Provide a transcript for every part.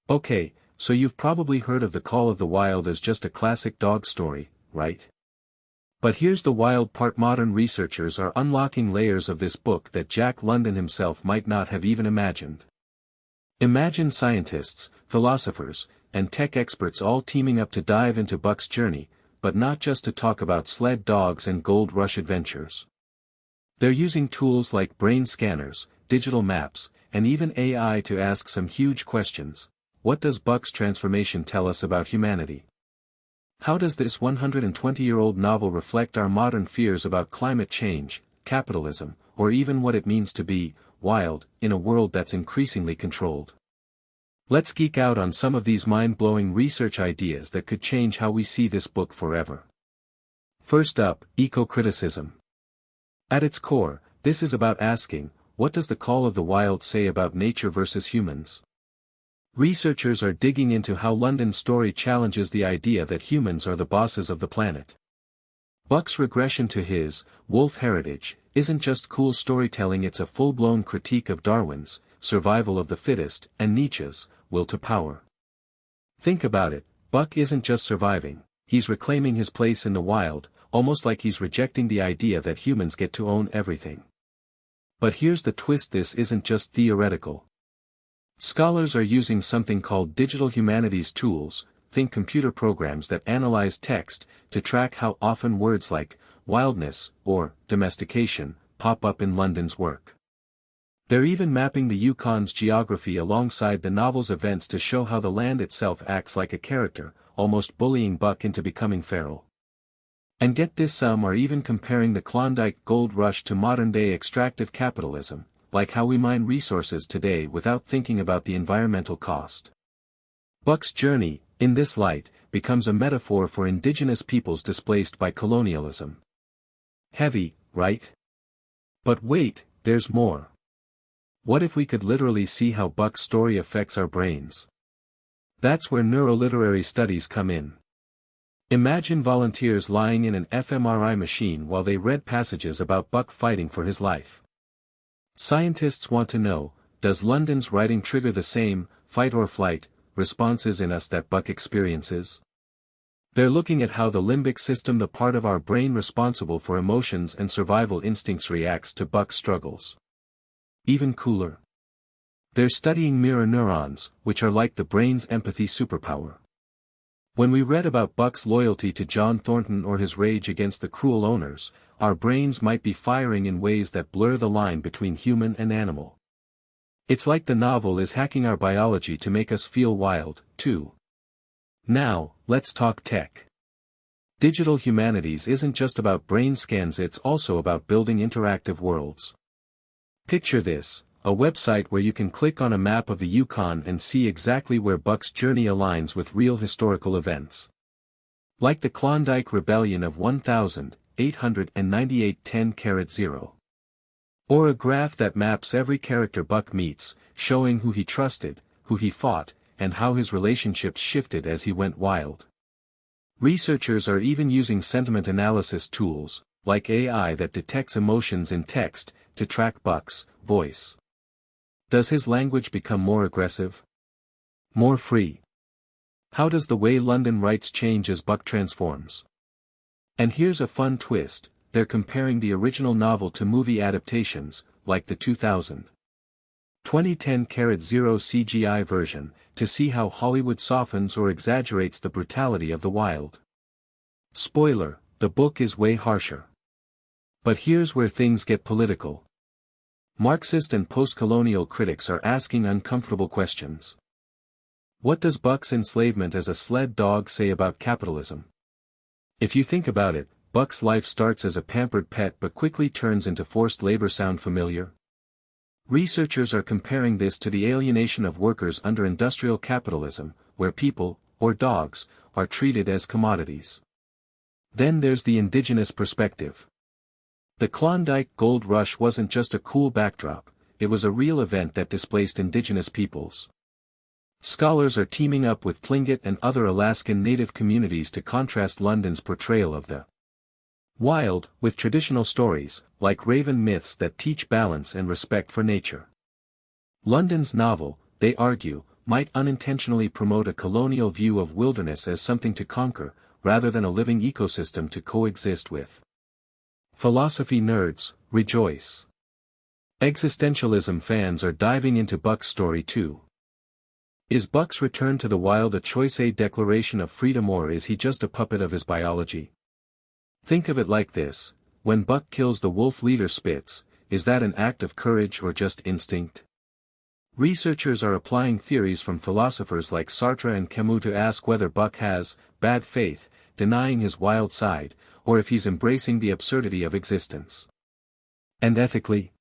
Okay, so you've probably heard of The Call of the Wild as just a classic dog story, right? But here's the wild part: modern researchers are unlocking layers of this book that Jack London himself might not have even imagined. Imagine scientists, philosophers, and tech experts all teaming up to dive into Buck's journey, but not just to talk about sled dogs and gold rush adventures. They're using tools like brain scanners, digital maps, and even AI to ask some huge questions. What does Buck's transformation tell us about humanity? How does this 120-year-old novel reflect our modern fears about climate change, capitalism, or even what it means to be wild in a world that's increasingly controlled? Let's geek out on some of these mind-blowing research ideas that could change how we see this book forever. First up, eco-criticism. At its core, this is about asking, what does the call of the wild say about nature versus humans? Researchers are digging into how London's story challenges the idea that humans are the bosses of the planet. Buck's regression to his wolf heritage isn't just cool storytelling, it's a full-blown critique of Darwin's survival of the fittest and Nietzsche's will to power. Think about it, Buck isn't just surviving, he's reclaiming his place in the wild, almost like he's rejecting the idea that humans get to own everything. But here's the twist: this isn't just theoretical. Scholars are using something called digital humanities tools, think computer programs that analyze text, to track how often words like wildness or domestication pop up in London's work. They're even mapping the Yukon's geography alongside the novel's events to show how the land itself acts like a character, almost bullying Buck into becoming feral. And get this, some are even comparing the Klondike Gold Rush to modern-day extractive capitalism, like how we mine resources today without thinking about the environmental cost. Buck's journey, in this light, becomes a metaphor for indigenous peoples displaced by colonialism. Heavy, right? But wait, there's more. What if we could literally see how Buck's story affects our brains? That's where neuroliterary studies come in. Imagine volunteers lying in an fMRI machine while they read passages about Buck fighting for his life. Scientists want to know, does London's writing trigger the same fight or flight responses in us that Buck experiences? They're looking at how the limbic system, the part of our brain responsible for emotions and survival instincts, reacts to Buck's struggles. Even cooler, they're studying mirror neurons, which are like the brain's empathy superpower. When we read about Buck's loyalty to John Thornton or his rage against the cruel owners, our brains might be firing in ways that blur the line between human and animal. It's like the novel is hacking our biology to make us feel wild, too. Now, let's talk tech. Digital humanities isn't just about brain scans, it's also about building interactive worlds. Picture this: a website where you can click on a map of the Yukon and see exactly where Buck's journey aligns with real historical events. Like the Klondike Rebellion of 1898 10-0. Or a graph that maps every character Buck meets, showing who he trusted, who he fought, and how his relationships shifted as he went wild. Researchers are even using sentiment analysis tools, like AI that detects emotions in text, to track Buck's voice. Does his language become more aggressive? More free? How does the way London writes change as Buck transforms? And here's a fun twist: they're comparing the original novel to movie adaptations, like the 2010 CGI version, to see how Hollywood softens or exaggerates the brutality of the wild. Spoiler: the book is way harsher. But here's where things get political. Marxist and post-colonial critics are asking uncomfortable questions. What does Buck's enslavement as a sled dog say about capitalism? If you think about it, Buck's life starts as a pampered pet but quickly turns into forced labor. Sound familiar? Researchers are comparing this to the alienation of workers under industrial capitalism, where people, or dogs, are treated as commodities. Then there's the indigenous perspective. The Klondike Gold Rush wasn't just a cool backdrop, it was a real event that displaced indigenous peoples. Scholars are teaming up with Tlingit and other Alaskan Native communities to contrast London's portrayal of the wild with traditional stories, like raven myths that teach balance and respect for nature. London's novel, they argue, might unintentionally promote a colonial view of wilderness as something to conquer, rather than a living ecosystem to coexist with. Philosophy nerds, rejoice! Existentialism fans are diving into Buck's story too. Is Buck's return to the wild a choice, a declaration of freedom, or is he just a puppet of his biology? Think of it like this: when Buck kills the wolf leader Spitz, is that an act of courage or just instinct? Researchers are applying theories from philosophers like Sartre and Camus to ask whether Buck has bad faith, denying his wild side, or if he's embracing the absurdity of existence. And ethically?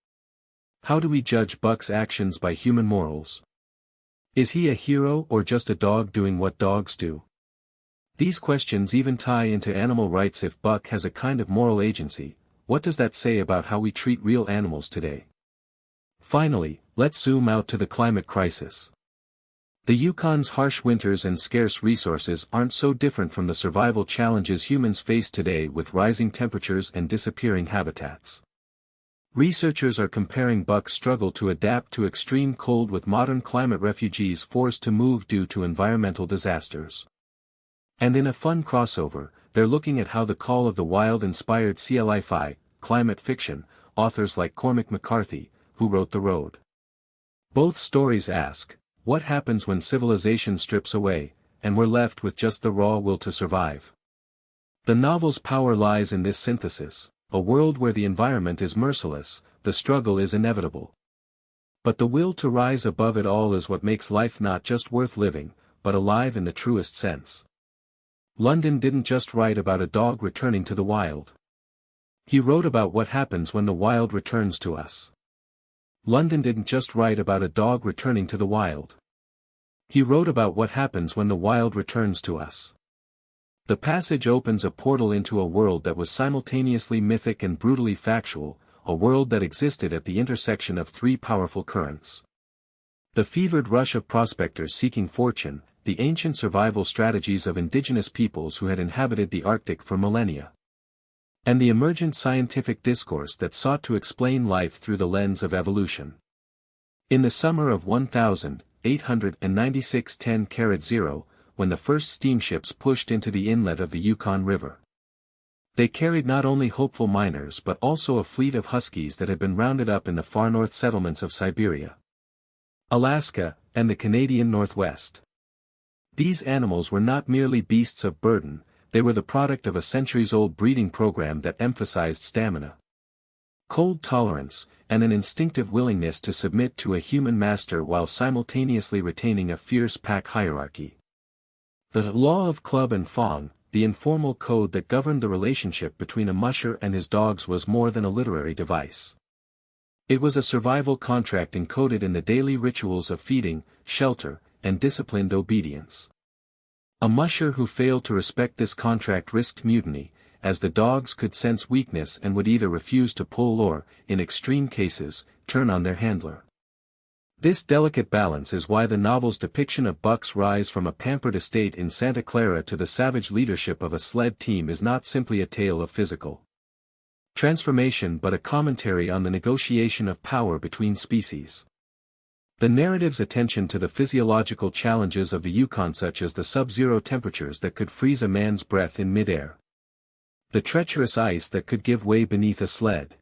How do we judge Buck's actions by human morals? Is he a hero or just a dog doing what dogs do? These questions even tie into animal rights. If Buck has a kind of moral agency, what does that say about how we treat real animals today? Finally, let's zoom out to the climate crisis. The Yukon's harsh winters and scarce resources aren't so different from the survival challenges humans face today with rising temperatures and disappearing habitats. Researchers are comparing Buck's struggle to adapt to extreme cold with modern climate refugees forced to move due to environmental disasters. And in a fun crossover, they're looking at how the Call of the Wild inspired sci-fi, climate fiction, authors like Cormac McCarthy, who wrote The Road. Both stories ask, what happens when civilization strips away, and we're left with just the raw will to survive? The novel's power lies in this synthesis: a world where the environment is merciless, the struggle is inevitable. But the will to rise above it all is what makes life not just worth living, but alive in the truest sense. London didn't just write about a dog returning to the wild. He wrote about what happens when the wild returns to us. London didn't just write about a dog returning to the wild. He wrote about what happens when the wild returns to us. The passage opens a portal into a world that was simultaneously mythic and brutally factual, a world that existed at the intersection of three powerful currents. The fevered rush of prospectors seeking fortune, the ancient survival strategies of indigenous peoples who had inhabited the Arctic for millennia, and the emergent scientific discourse that sought to explain life through the lens of evolution. In the summer of 1896 10-0, when the first steamships pushed into the inlet of the Yukon River, they carried not only hopeful miners but also a fleet of huskies that had been rounded up in the far north settlements of Siberia, Alaska, and the Canadian Northwest. These animals were not merely beasts of burden, they were the product of a centuries-old breeding program that emphasized stamina, cold tolerance, and an instinctive willingness to submit to a human master while simultaneously retaining a fierce pack hierarchy. The law of club and fawn, the informal code that governed the relationship between a musher and his dogs, was more than a literary device. It was a survival contract encoded in the daily rituals of feeding, shelter, and disciplined obedience. A musher who failed to respect this contract risked mutiny, as the dogs could sense weakness and would either refuse to pull or, in extreme cases, turn on their handler. This delicate balance is why the novel's depiction of Buck's rise from a pampered estate in Santa Clara to the savage leadership of a sled team is not simply a tale of physical transformation but a commentary on the negotiation of power between species. The narrative's attention to the physiological challenges of the Yukon, such as the sub-zero temperatures that could freeze a man's breath in midair, the treacherous ice that could give way beneath a sled,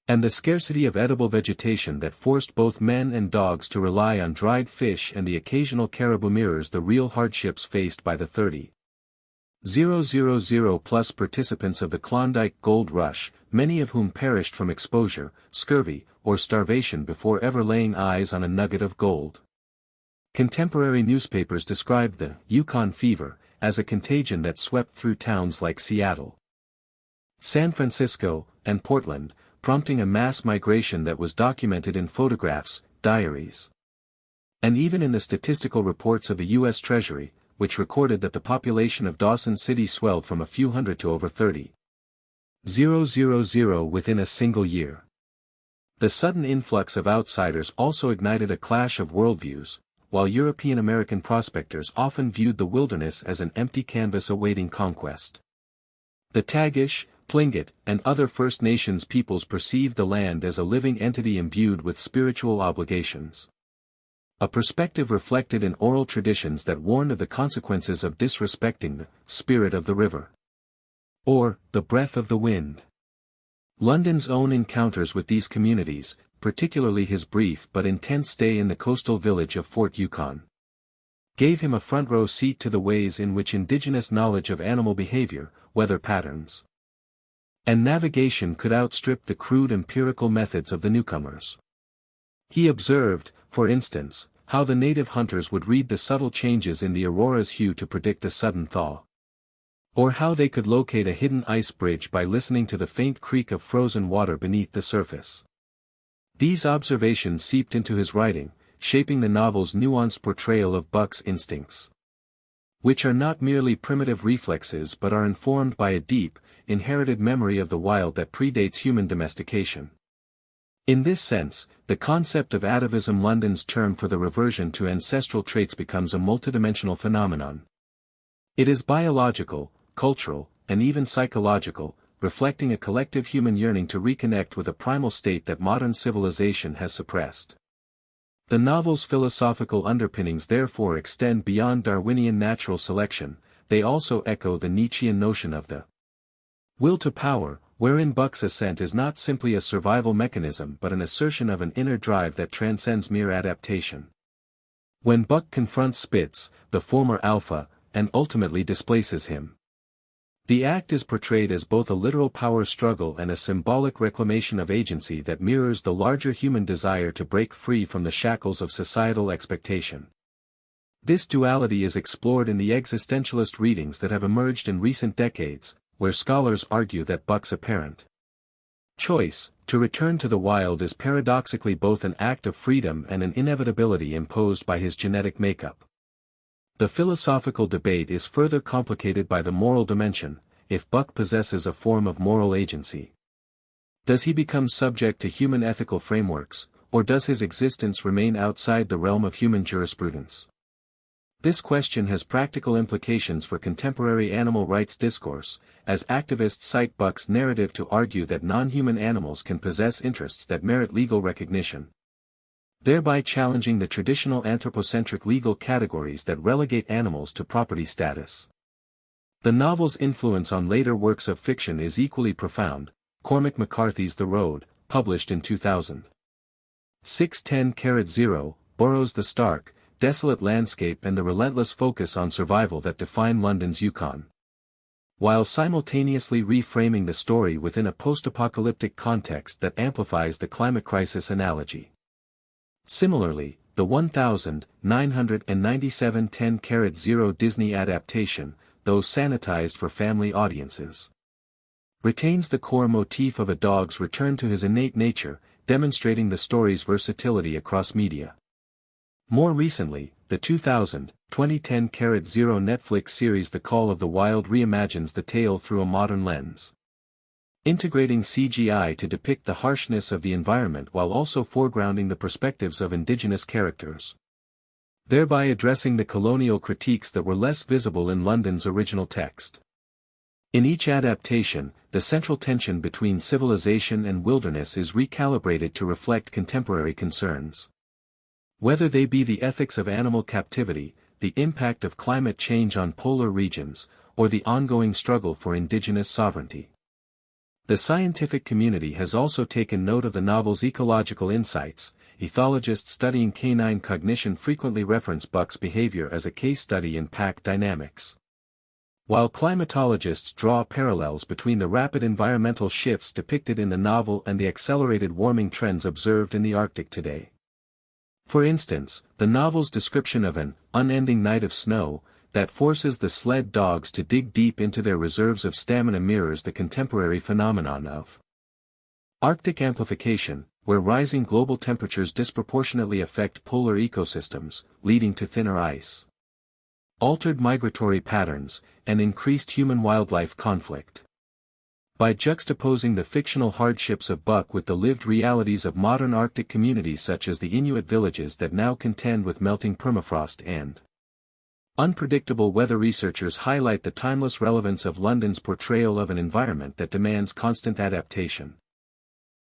and the scarcity of edible vegetation that forced both men and dogs to rely on dried fish and the occasional caribou, mirrors the real hardships faced by the 30,000+ participants of the Klondike Gold Rush, many of whom perished from exposure, scurvy, or starvation before ever laying eyes on a nugget of gold. Contemporary newspapers described the Yukon fever as a contagion that swept through towns like Seattle, San Francisco, and Portland, prompting a mass migration that was documented in photographs, diaries, and even in the statistical reports of the U.S. Treasury, which recorded that the population of Dawson City swelled from a few hundred to over 30,000 within a single year. The sudden influx of outsiders also ignited a clash of worldviews, while European American prospectors often viewed the wilderness as an empty canvas awaiting conquest. The Tagish, Tlingit, and other First Nations peoples perceived the land as a living entity imbued with spiritual obligations. a perspective reflected in oral traditions that warn of the consequences of disrespecting the spirit of the river. Or, the breath of the wind. London's own encounters with these communities, particularly his brief but intense stay in the coastal village of Fort Yukon, gave him a front-row seat to the ways in which indigenous knowledge of animal behavior, weather patterns, and navigation could outstrip the crude empirical methods of the newcomers. He observed, for instance, how the native hunters would read the subtle changes in the aurora's hue to predict a sudden thaw, or how they could locate a hidden ice bridge by listening to the faint creak of frozen water beneath the surface. These observations seeped into his writing, shaping the novel's nuanced portrayal of Buck's instincts, which are not merely primitive reflexes but are informed by a deep, inherited memory of the wild that predates human domestication. In this sense, the concept of atavism, London's term for the reversion to ancestral traits, becomes a multidimensional phenomenon. It is biological, cultural, and even psychological, reflecting a collective human yearning to reconnect with a primal state that modern civilization has suppressed. The novel's philosophical underpinnings therefore extend beyond Darwinian natural selection. They also echo the Nietzschean notion of the will to power, wherein Buck's ascent is not simply a survival mechanism but an assertion of an inner drive that transcends mere adaptation. When Buck confronts Spitz, the former alpha, and ultimately displaces him, the act is portrayed as both a literal power struggle and a symbolic reclamation of agency that mirrors the larger human desire to break free from the shackles of societal expectation. This duality is explored in the existentialist readings that have emerged in recent decades, where scholars argue that Buck's apparent choice to return to the wild is paradoxically both an act of freedom and an inevitability imposed by his genetic makeup. The philosophical debate is further complicated by the moral dimension. If Buck possesses a form of moral agency, does he become subject to human ethical frameworks, or does his existence remain outside the realm of human jurisprudence? This question has practical implications for contemporary animal rights discourse, as activists cite Buck's narrative to argue that non-human animals can possess interests that merit legal recognition, thereby challenging the traditional anthropocentric legal categories that relegate animals to property status. The novel's influence on later works of fiction is equally profound. Cormac McCarthy's The Road, published in 2000. 610-0, borrows the stark, desolate landscape and the relentless focus on survival that define London's Yukon, while simultaneously reframing the story within a post-apocalyptic context that amplifies the climate crisis analogy. Similarly, the 1997 10-0 Disney adaptation, though sanitized for family audiences, retains the core motif of a dog's return to his innate nature, demonstrating the story's versatility across media. More recently, the 2010 10-0 Netflix series The Call of the Wild reimagines the tale through a modern lens, integrating CGI to depict the harshness of the environment while also foregrounding the perspectives of indigenous characters, thereby addressing the colonial critiques that were less visible in London's original text. In each adaptation, the central tension between civilization and wilderness is recalibrated to reflect contemporary concerns, whether they be the ethics of animal captivity, the impact of climate change on polar regions, or the ongoing struggle for indigenous sovereignty. The scientific community has also taken note of the novel's ecological insights. Ethologists studying canine cognition frequently reference Buck's behavior as a case study in pack dynamics, while climatologists draw parallels between the rapid environmental shifts depicted in the novel and the accelerated warming trends observed in the Arctic today. For instance, the novel's description of an unending night of snow that forces the sled dogs to dig deep into their reserves of stamina mirrors the contemporary phenomenon of Arctic amplification, where rising global temperatures disproportionately affect polar ecosystems, leading to thinner ice, altered migratory patterns, and increased human-wildlife conflict. By juxtaposing the fictional hardships of Buck with the lived realities of modern Arctic communities such as the Inuit villages that now contend with melting permafrost and unpredictable weather, researchers highlight the timeless relevance of London's portrayal of an environment that demands constant adaptation.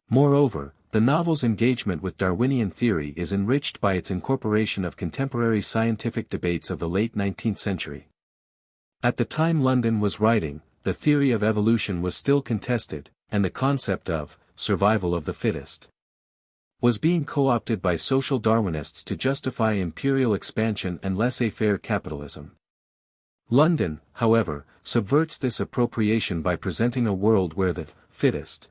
Moreover, the novel's engagement with Darwinian theory is enriched by its incorporation of contemporary scientific debates of the late 19th century. At the time London was writing, the theory of evolution was still contested, and the concept of survival of the fittest was being co-opted by social Darwinists to justify imperial expansion and laissez-faire capitalism. London, however, subverts this appropriation by presenting a world where the fittest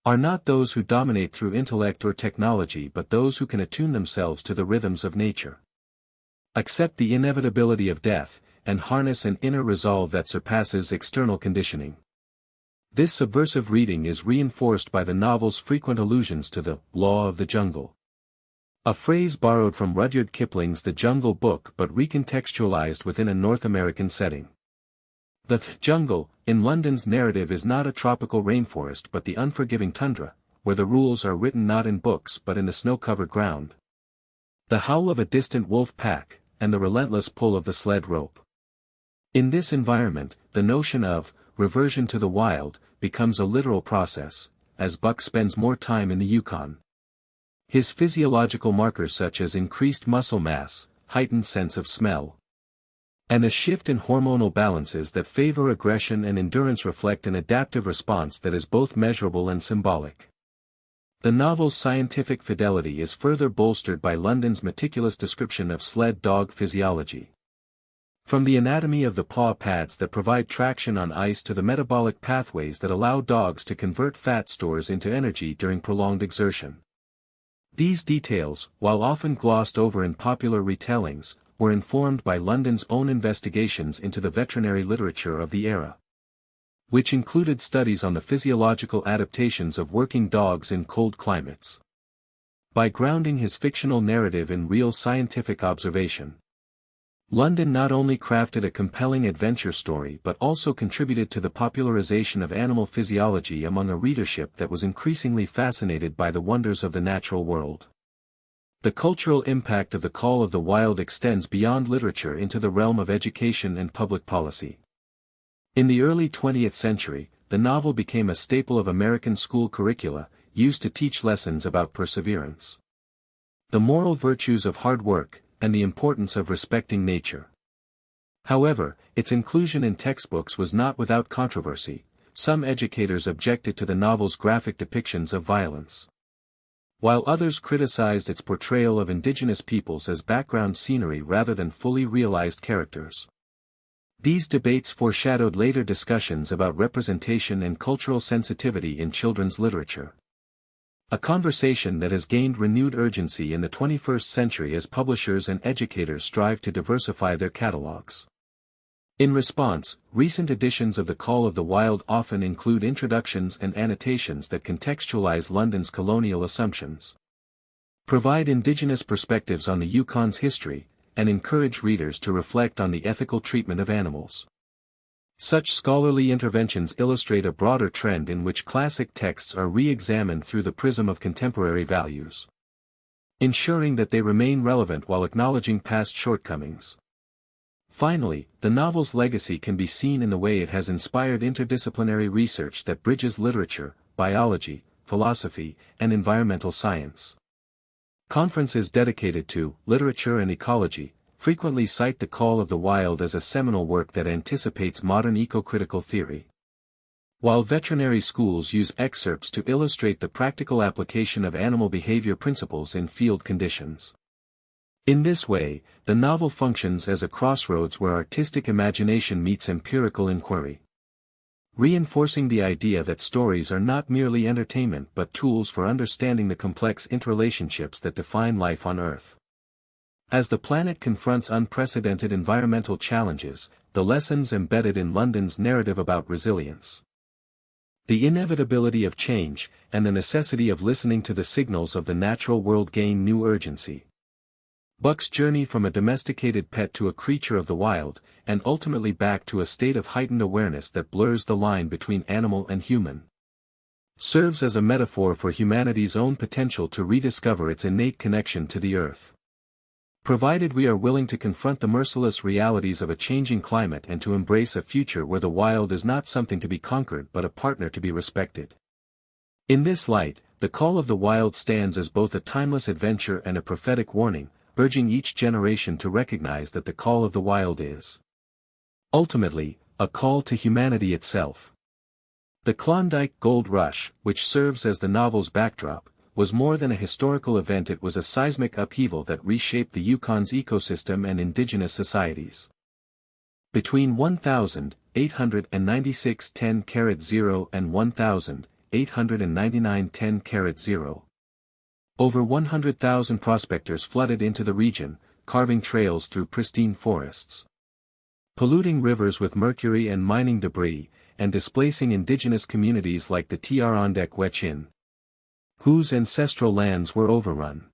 are not those who dominate through intellect or technology but those who can attune themselves to the rhythms of nature, accept the inevitability of death, and harness an inner resolve that surpasses external conditioning. This subversive reading is reinforced by the novel's frequent allusions to the law of the jungle, a phrase borrowed from Rudyard Kipling's The Jungle Book but recontextualized within a North American setting. The jungle, in London's narrative, is not a tropical rainforest but the unforgiving tundra, where the rules are written not in books but in the snow-covered ground. The howl of a distant wolf pack, and the relentless pull of the sled rope. In this environment, the notion of reversion to the wild becomes a literal process, as Buck spends more time in the Yukon. His physiological markers such as increased muscle mass, heightened sense of smell, and a shift in hormonal balances that favor aggression and endurance reflect an adaptive response that is both measurable and symbolic. The novel's scientific fidelity is further bolstered by London's meticulous description of sled dog physiology. From the anatomy of the paw pads that provide traction on ice to the metabolic pathways that allow dogs to convert fat stores into energy during prolonged exertion. These details, while often glossed over in popular retellings, were informed by London's own investigations into the veterinary literature of the era, which included studies on the physiological adaptations of working dogs in cold climates. By grounding his fictional narrative in real scientific observation, London not only crafted a compelling adventure story but also contributed to the popularization of animal physiology among a readership that was increasingly fascinated by the wonders of the natural world. The cultural impact of The Call of the Wild extends beyond literature into the realm of education and public policy. In the early 20th century, the novel became a staple of American school curricula, used to teach lessons about perseverance, the moral virtues of hard work, and the importance of respecting nature. However, its inclusion in textbooks was not without controversy. Some educators objected to the novel's graphic depictions of violence, while others criticized its portrayal of indigenous peoples as background scenery rather than fully realized characters. These debates foreshadowed later discussions about representation and cultural sensitivity in children's literature, a conversation that has gained renewed urgency in the 21st century as publishers and educators strive to diversify their catalogs. In response, recent editions of The Call of the Wild often include introductions and annotations that contextualize London's colonial assumptions, provide indigenous perspectives on the Yukon's history, and encourage readers to reflect on the ethical treatment of animals. Such scholarly interventions illustrate a broader trend in which classic texts are re-examined through the prism of contemporary values, ensuring that they remain relevant while acknowledging past shortcomings. Finally, the novel's legacy can be seen in the way it has inspired interdisciplinary research that bridges literature, biology, philosophy, and environmental science. Conferences dedicated to literature and ecology frequently cite The Call of the Wild as a seminal work that anticipates modern eco-critical theory, while veterinary schools use excerpts to illustrate the practical application of animal behavior principles in field conditions. In this way, the novel functions as a crossroads where artistic imagination meets empirical inquiry, reinforcing the idea that stories are not merely entertainment but tools for understanding the complex interrelationships that define life on Earth. As the planet confronts unprecedented environmental challenges, the lessons embedded in London's narrative about resilience, the inevitability of change, and the necessity of listening to the signals of the natural world gain new urgency. Buck's journey from a domesticated pet to a creature of the wild, and ultimately back to a state of heightened awareness that blurs the line between animal and human, serves as a metaphor for humanity's own potential to rediscover its innate connection to the Earth, provided we are willing to confront the merciless realities of a changing climate and to embrace a future where the wild is not something to be conquered but a partner to be respected. In this light, The Call of the Wild stands as both a timeless adventure and a prophetic warning, urging each generation to recognize that the call of the wild is ultimately a call to humanity itself. The Klondike Gold Rush, which serves as the novel's backdrop, was more than a historical event. It was a seismic upheaval that reshaped the Yukon's ecosystem and indigenous societies. Between 1,896 10-0 and 1,899 10-0, over 100,000 prospectors flooded into the region, carving trails through pristine forests, polluting rivers with mercury and mining debris, and displacing indigenous communities like the Klondike Gold, whose ancestral lands were overrun.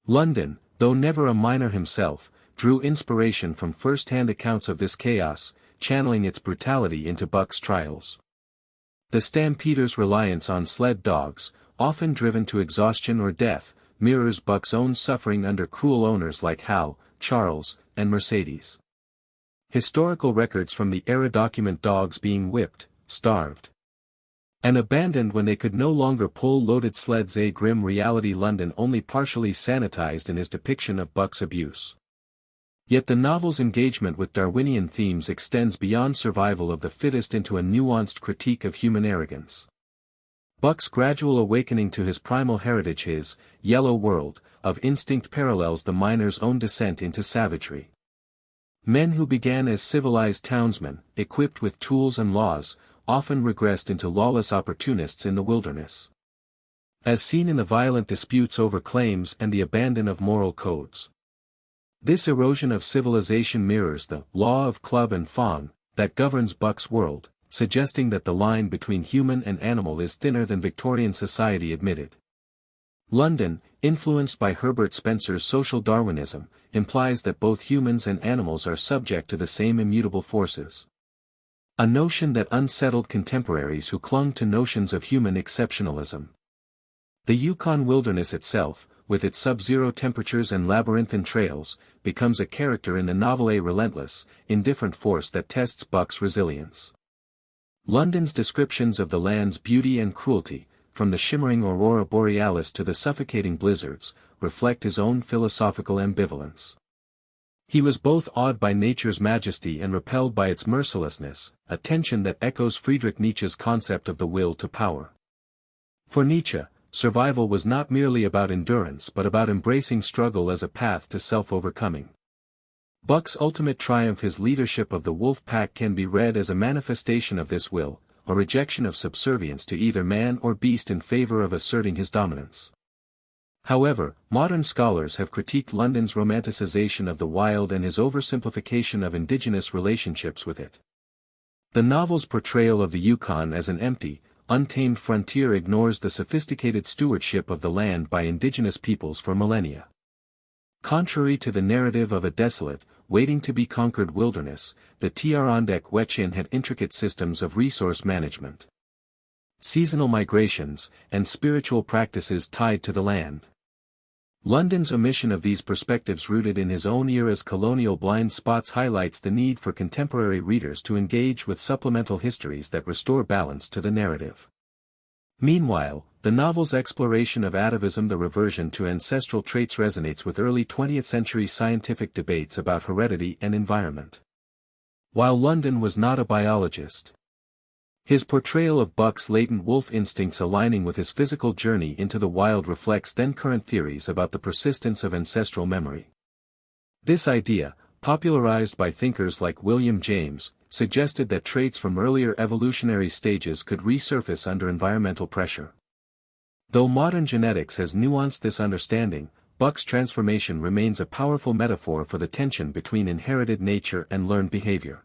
London, though never a miner himself, drew inspiration from first-hand accounts of this chaos, channeling its brutality into Buck's trials. The stampeders' reliance on sled dogs, often driven to exhaustion or death, mirrors Buck's own suffering under cruel owners like Hal, Charles, and Mercedes. Historical records from the era document dogs being whipped, starved, and abandoned when they could no longer pull loaded sleds. A grim reality London only partially sanitized in his depiction of Buck's abuse. Yet the novel's engagement with Darwinian themes extends beyond survival of the fittest into a nuanced critique of human arrogance. Buck's gradual awakening to his primal heritage, his yellow world of instinct, parallels the miner's own descent into savagery. Men who began as civilized townsmen, equipped with tools and laws, often regressed into lawless opportunists in the wilderness. As seen in the violent disputes over claims and the abandon of moral codes. This erosion of civilization mirrors the law of club and fawn that governs Buck's world, suggesting that the line between human and animal is thinner than Victorian society admitted. London, influenced by Herbert Spencer's social Darwinism, implies that both humans and animals are subject to the same immutable forces. A notion that unsettled contemporaries who clung to notions of human exceptionalism. The Yukon wilderness itself, with its sub-zero temperatures and labyrinthine trails, becomes a character in the novel, a relentless, indifferent force that tests Buck's resilience. London's descriptions of the land's beauty and cruelty, from the shimmering aurora borealis to the suffocating blizzards, reflect his own philosophical ambivalence. He was both awed by nature's majesty and repelled by its mercilessness, a tension that echoes Friedrich Nietzsche's concept of the will to power. For Nietzsche, survival was not merely about endurance but about embracing struggle as a path to self-overcoming. Buck's ultimate triumph, his leadership of the wolf pack, can be read as a manifestation of this will, a rejection of subservience to either man or beast in favor of asserting his dominance. However, modern scholars have critiqued London's romanticization of the wild and his oversimplification of indigenous relationships with it. The novel's portrayal of the Yukon as an empty, untamed frontier ignores the sophisticated stewardship of the land by indigenous peoples for millennia. Contrary to the narrative of a desolate, waiting to be conquered wilderness, the Klondike Gold had intricate systems of resource management, seasonal migrations, and spiritual practices tied to the land. London's omission of these perspectives, rooted in his own era's colonial blind spots, highlights the need for contemporary readers to engage with supplemental histories that restore balance to the narrative. Meanwhile, the novel's exploration of atavism, the reversion to ancestral traits, resonates with early 20th century scientific debates about heredity and environment. While London was not a biologist, his portrayal of Buck's latent wolf instincts aligning with his physical journey into the wild reflects then-current theories about the persistence of ancestral memory. This idea, popularized by thinkers like William James, suggested that traits from earlier evolutionary stages could resurface under environmental pressure. Though modern genetics has nuanced this understanding, Buck's transformation remains a powerful metaphor for the tension between inherited nature and learned behavior.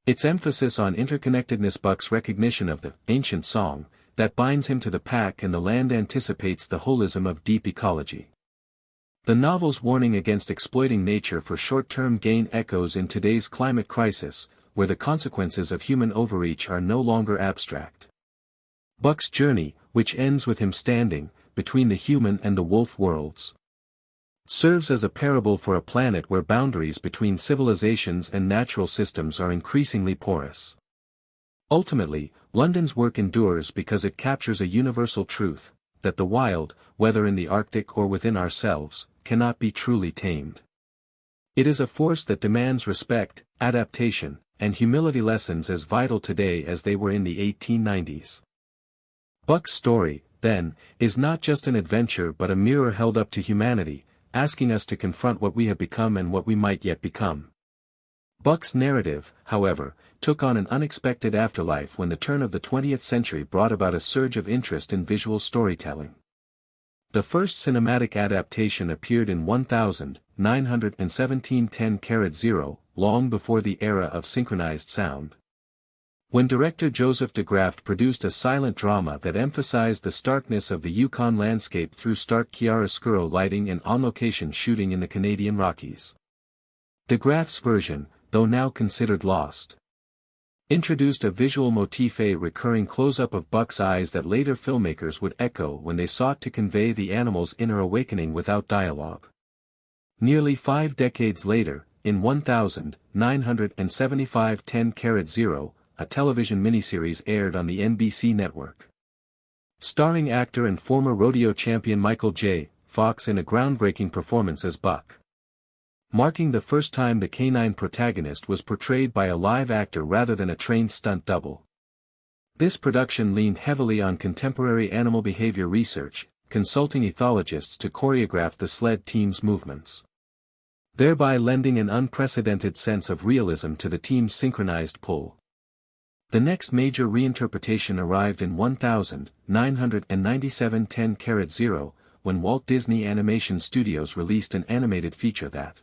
Its emphasis on interconnectedness, Buck's recognition of the ancient song that binds him to the pack and the land, anticipates the holism of deep ecology. The novel's warning against exploiting nature for short-term gain echoes in today's climate crisis, where the consequences of human overreach are no longer abstract. Buck's journey, which ends with him standing between the human and the wolf worlds, serves as a parable for a planet where boundaries between civilizations and natural systems are increasingly porous. Ultimately, London's work endures because it captures a universal truth, that the wild, whether in the Arctic or within ourselves, cannot be truly tamed. It is a force that demands respect, adaptation, and humility, lessons as vital today as they were in the 1890s. Buck's story, then, is not just an adventure but a mirror held up to humanity, asking us to confront what we have become and what we might yet become. Buck's narrative, however, took on an unexpected afterlife when the turn of the 20th century brought about a surge of interest in visual storytelling. The first cinematic adaptation appeared in 1917 10-0, long before the era of synchronized sound. When director Joseph de Graft produced a silent drama that emphasized the starkness of the Yukon landscape through stark chiaroscuro lighting and on-location shooting in the Canadian Rockies. De Graft's version, though now considered lost, introduced a visual motif, a recurring close-up of Buck's eyes that later filmmakers would echo when they sought to convey the animal's inner awakening without dialogue. Nearly 5 decades later, in 1975 10-0, a television miniseries aired on the NBC network. Starring actor and former rodeo champion Michael J. Fox in a groundbreaking performance as Buck. Marking the first time the canine protagonist was portrayed by a live actor rather than a trained stunt double. This production leaned heavily on contemporary animal behavior research, consulting ethologists to choreograph the sled team's movements, thereby lending an unprecedented sense of realism to the team's synchronized pull. The next major reinterpretation arrived in 1997 10-0, when Walt Disney Animation Studios released an animated feature that,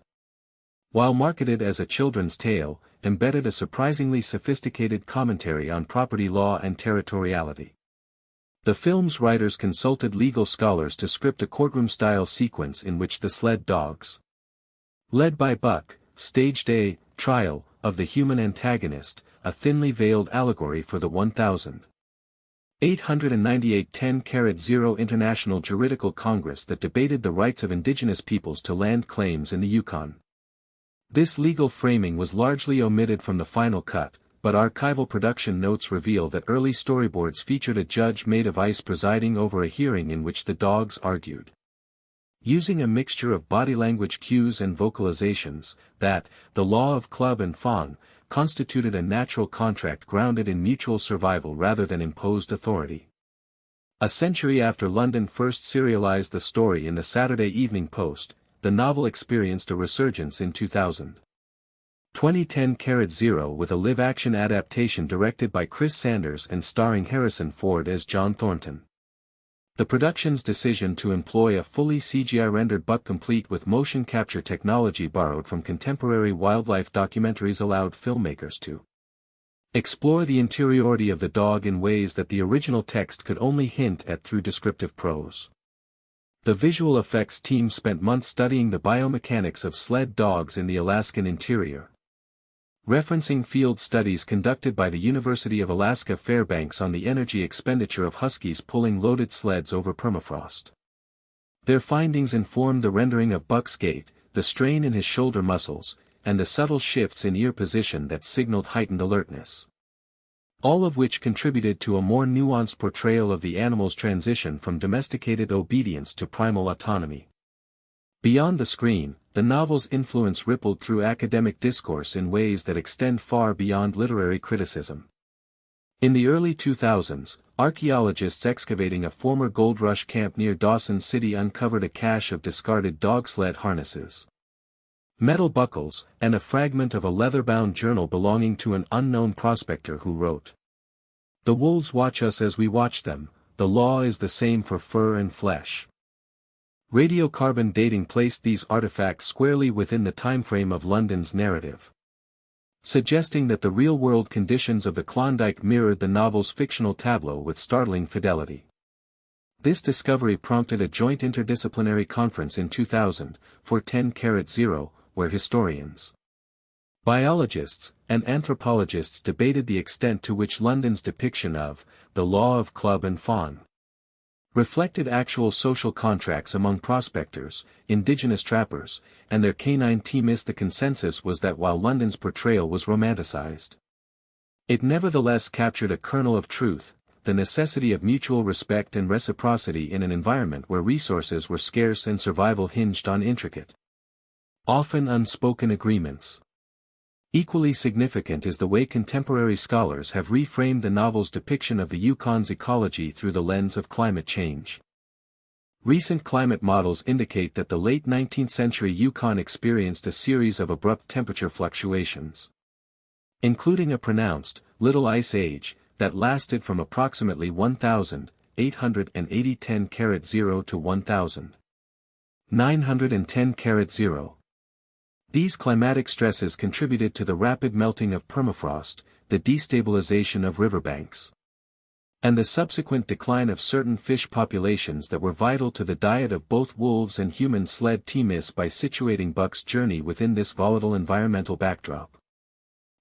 while marketed as a children's tale, embedded a surprisingly sophisticated commentary on property law and territoriality. The film's writers consulted legal scholars to script a courtroom-style sequence in which the sled dogs, led by Buck, staged a trial of the human antagonist, a thinly veiled allegory for the 1898 10-0 International Juridical Congress that debated the rights of indigenous peoples to land claims in the Yukon. This legal framing was largely omitted from the final cut, but archival production notes reveal that early storyboards featured a judge made of ice presiding over a hearing in which the dogs argued, using a mixture of body language cues and vocalizations, that the law of club and fawn constituted a natural contract grounded in mutual survival rather than imposed authority. A century after London first serialized the story in the Saturday Evening Post, the novel experienced a resurgence in 2000. 10-0 with a live-action adaptation directed by Chris Sanders and starring Harrison Ford as John Thornton. The production's decision to employ a fully CGI-rendered Buck complete with motion capture technology borrowed from contemporary wildlife documentaries allowed filmmakers to explore the interiority of the dog in ways that the original text could only hint at through descriptive prose. The visual effects team spent months studying the biomechanics of sled dogs in the Alaskan interior, referencing field studies conducted by the University of Alaska Fairbanks on the energy expenditure of huskies pulling loaded sleds over permafrost. Their findings informed the rendering of Buck's gait, the strain in his shoulder muscles, and the subtle shifts in ear position that signaled heightened alertness. All of which contributed to a more nuanced portrayal of the animal's transition from domesticated obedience to primal autonomy. Beyond the screen, the novel's influence rippled through academic discourse in ways that extend far beyond literary criticism. In the early 2000s, archaeologists excavating a former gold rush camp near Dawson City uncovered a cache of discarded dog sled harnesses, metal buckles, and a fragment of a leather-bound journal belonging to an unknown prospector who wrote, "The wolves watch us as we watch them, the law is the same for fur and flesh." Radiocarbon dating placed these artifacts squarely within the timeframe of London's narrative, suggesting that the real-world conditions of the Klondike mirrored the novel's fictional tableau with startling fidelity. This discovery prompted a joint interdisciplinary conference in 2000, for 10-0, where historians, biologists, and anthropologists debated the extent to which London's depiction of the law of club and fawn reflected actual social contracts among prospectors, indigenous trappers, and their canine teamists. The consensus was that while London's portrayal was romanticized, It nevertheless captured a kernel of truth, the necessity of mutual respect and reciprocity in an environment where resources were scarce and survival hinged on intricate, often unspoken agreements. Equally significant is the way contemporary scholars have reframed the novel's depiction of the Yukon's ecology through the lens of climate change. Recent climate models indicate that the late 19th century Yukon experienced a series of abrupt temperature fluctuations, including a pronounced, little ice age, that lasted from approximately 1,880 10·0 to 1,910 10·0. These climatic stresses contributed to the rapid melting of permafrost, the destabilization of riverbanks, and the subsequent decline of certain fish populations that were vital to the diet of both wolves and human sled teamists by situating Buck's journey within this volatile environmental backdrop.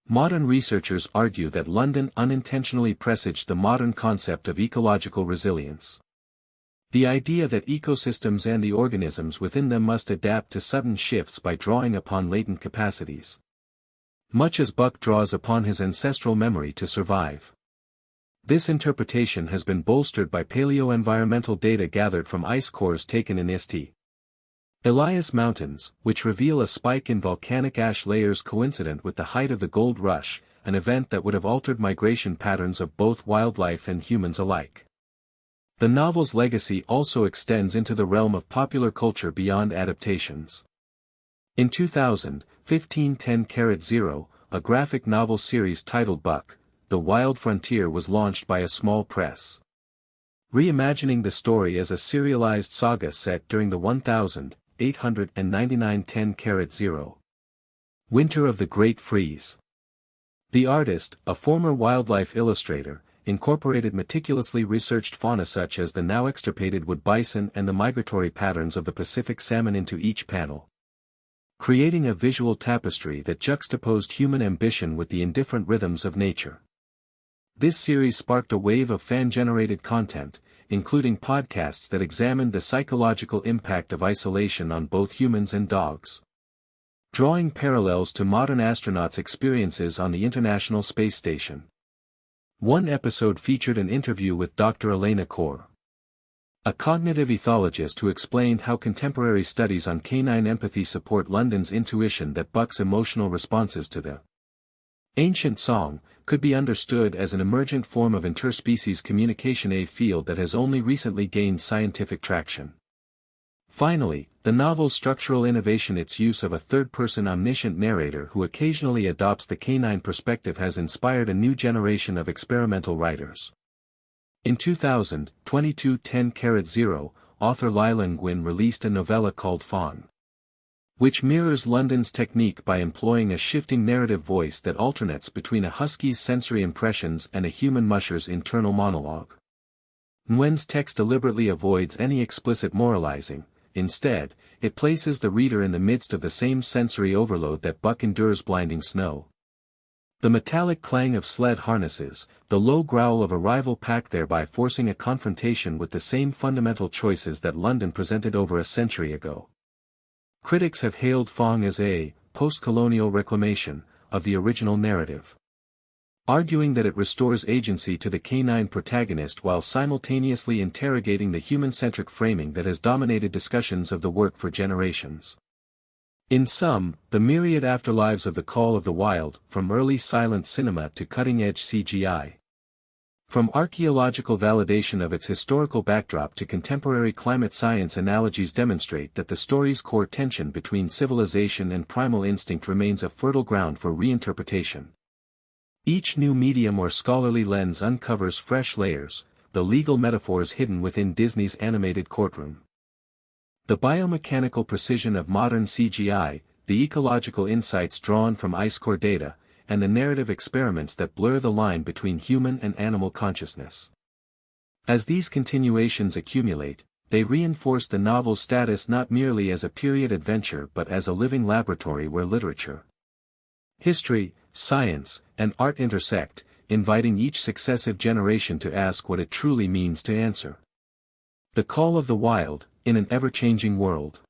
Modern researchers argue that London unintentionally presaged the modern concept of ecological resilience. The idea that ecosystems and the organisms within them must adapt to sudden shifts by drawing upon latent capacities, much as Buck draws upon his ancestral memory to survive. This interpretation has been bolstered by paleoenvironmental data gathered from ice cores taken in St. Elias Mountains, which reveal a spike in volcanic ash layers coincident with the height of the Gold Rush, an event that would have altered migration patterns of both wildlife and humans alike. The novel's legacy also extends into the realm of popular culture beyond adaptations. In 2000, 1510·0, a graphic novel series titled Buck, The Wild Frontier was launched by a small press, reimagining the story as a serialized saga set during the 1,899 10·0 winter of the Great Freeze. The artist, a former wildlife illustrator, incorporated meticulously researched fauna such as the now extirpated wood bison and the migratory patterns of the Pacific salmon into each panel, creating a visual tapestry that juxtaposed human ambition with the indifferent rhythms of nature. This series sparked a wave of fan-generated content, including podcasts that examined the psychological impact of isolation on both humans and dogs, drawing parallels to modern astronauts' experiences on the International Space Station. One episode featured an interview with Dr. Elena Kaur, a cognitive ethologist who explained how contemporary studies on canine empathy support London's intuition that Buck's emotional responses to the ancient song could be understood as an emergent form of interspecies communication, a field that has only recently gained scientific traction. Finally, the novel's structural innovation, its use of a third-person omniscient narrator who occasionally adopts the canine perspective, has inspired a new generation of experimental writers. In 2000, 2210·0, author Lila Nguyen released a novella called Fawn, which mirrors London's technique by employing a shifting narrative voice that alternates between a husky's sensory impressions and a human musher's internal monologue. Nguyen's text deliberately avoids any explicit moralizing. Instead, it places the reader in the midst of the same sensory overload that Buck endures: blinding snow, the metallic clang of sled harnesses, the low growl of a rival pack, thereby forcing a confrontation with the same fundamental choices that London presented over a century ago. Critics have hailed Fawn as a post-colonial reclamation of the original narrative, arguing that it restores agency to the canine protagonist while simultaneously interrogating the human-centric framing that has dominated discussions of the work for generations. In sum, the myriad afterlives of The Call of the Wild, from early silent cinema to cutting-edge CGI, from archaeological validation of its historical backdrop to contemporary climate science analogies, demonstrate that the story's core tension between civilization and primal instinct remains a fertile ground for reinterpretation. Each new medium or scholarly lens uncovers fresh layers, the legal metaphors hidden within Disney's animated courtroom, the biomechanical precision of modern CGI, the ecological insights drawn from ice core data, and the narrative experiments that blur the line between human and animal consciousness. As these continuations accumulate, they reinforce the novel's status not merely as a period adventure but as a living laboratory where literature, history, science, and art intersect, inviting each successive generation to ask what it truly means to answer. The Call of the Wild, in an ever-changing world.